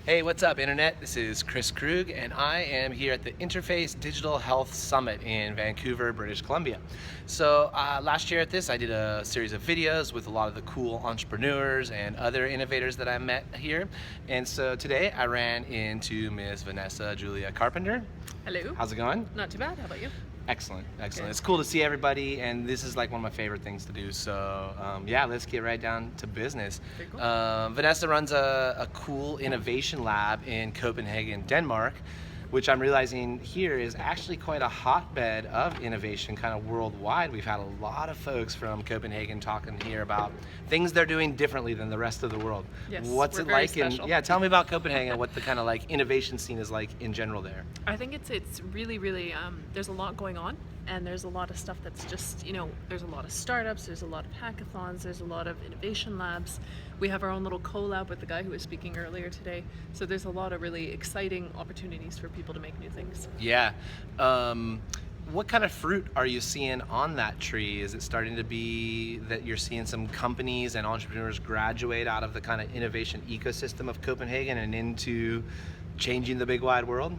Hey, what's up, Internet? This is Chris Krug, and I am here at the Interface Digital Health Summit in Vancouver, British Columbia. So last year at this, I did a series of videos with a lot of the cool entrepreneurs and other innovators that I met here. And so today I ran into Miss Vanessa Julia Carpenter. Hello. How's it going? Not too bad. How about you? Excellent, excellent. Good. It's cool to see everybody, and this is like one of my favorite things to do. So yeah, let's get right down to business. Very cool. Vanessa runs a cool innovation lab in Copenhagen, Denmark, which I'm realizing here is actually quite a hotbed of innovation kind of worldwide. We've had a lot of folks from Copenhagen talking here about things they're doing differently than the rest of the world. Yes, What's we're it very like special. yeah, tell me about Copenhagen, what the kind of like innovation scene is like in general there. I think it's really, there's a lot going on, and there's a lot of stuff that's just, there's a lot of startups, there's a lot of hackathons, there's a lot of innovation labs. We have our own little collab with the guy who was speaking earlier today. So there's a lot of really exciting opportunities for people to make new things. Yeah. What kind of fruit are you seeing on that tree? Is it starting to be that you're seeing some companies and entrepreneurs graduate out of the kind of innovation ecosystem of Copenhagen and into changing the big wide world?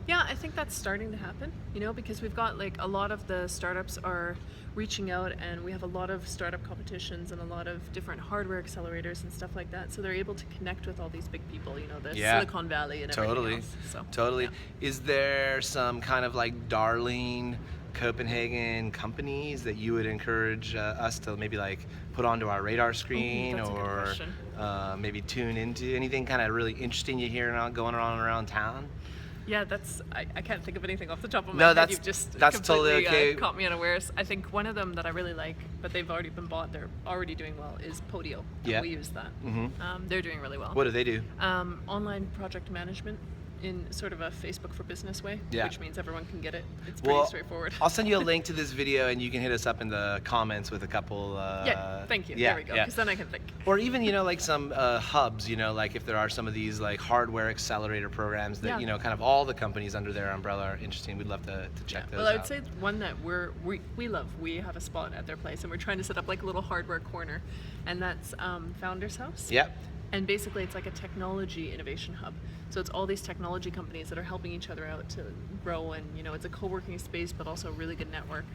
Yeah, I think that's starting to happen, because we've got like a lot of the startups are reaching out, and we have a lot of startup competitions and a lot of different hardware accelerators and stuff like that. So they're able to connect with all these big people, the Silicon Valley and everything else. So, Totally. yeah. Is there some kind of like darling Copenhagen companies that you would encourage us to maybe like put onto our radar screen, that's a good or question. maybe tune into? Anything kind of really interesting you hear going on around town? Yeah, I can't think of anything off the top of my No, head. that's- You've just that's completely, totally okay. caught me unawares. I think one of them that I really like, but they've already been bought, they're already doing well, is Podio. Yeah. We use that. Mm-hmm. They're doing really well. What do they do? Online project management in sort of a Facebook for business way, Yeah. which means everyone can get it. It's pretty straightforward. I'll send you a link to this video, and you can hit us up in the comments with a couple. Yeah, thank you. Yeah, There we go, yeah. because then I can think. Or even, like some hubs, like if there are some of these like hardware accelerator programs that, Yeah. kind of all the companies under their umbrella are interesting. We'd love to check those out. Well, I would say one that we love. We have a spot at their place, and we're trying to set up like a little hardware corner, and that's Founders House. Yep. And basically, it's like a technology innovation hub. So it's all these technology companies that are helping each other out to grow, and it's a co-working space, but also a really good network.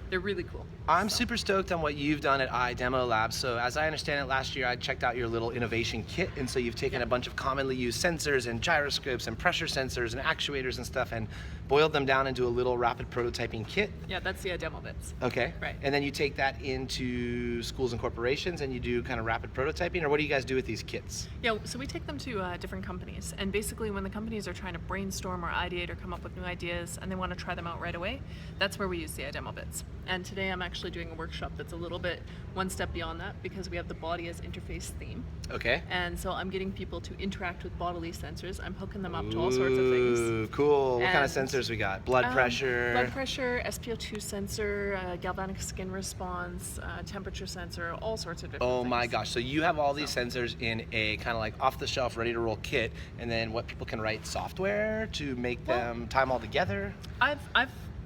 They're really cool. I'm super stoked on what you've done at iDemoLab. So as I understand it, last year I checked out your little innovation kit, and so you've taken a bunch of commonly used sensors and gyroscopes and pressure sensors and actuators and stuff and boiled them down into a little rapid prototyping kit. Yeah, that's the demo bits. Okay. Right. And then you take that into schools and corporations and you do kind of rapid prototyping, or what do you guys do with these kits? Yeah, so we take them to different companies, and basically when the companies are trying to brainstorm or ideate or come up with new ideas and they want to try them out right away, that's where we use the iDemo bits. And today I'm actually doing a workshop that's a little bit one step beyond that, because we have the body as interface theme. Okay. And so I'm getting people to interact with bodily sensors. I'm hooking them up to all sorts of things. Ooh, cool. What kind of And, sensors we got? Blood pressure? Blood pressure, SpO2 sensor, galvanic skin response, temperature sensor, all sorts of different Oh things. my gosh. So you have all these sensors in a kind of like off-the-shelf, ready-to-roll kit, and then what, people can write software to make them tie them all together?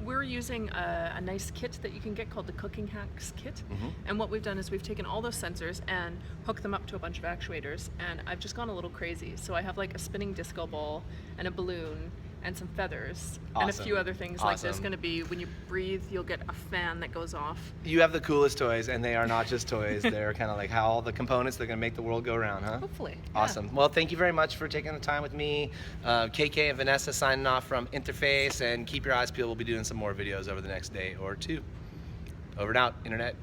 We're using a nice kit that you can get called the Cooking Hacks kit. And what we've done is we've taken all those sensors and hooked them up to a bunch of actuators, and I've just gone a little crazy. So I have like a spinning disco ball and a balloon and some feathers and a few other things. Like there's going to be, when you breathe, you'll get a fan that goes off. You have the coolest toys, and they are not just toys. They're kind of like how all the components that are going to make the world go around, huh? Hopefully. Yeah. Awesome. Well, thank you very much for taking the time with me. KK and Vanessa signing off from Interface, and keep your eyes peeled. We'll be doing some more videos over the next day or two. Over and out, Internet.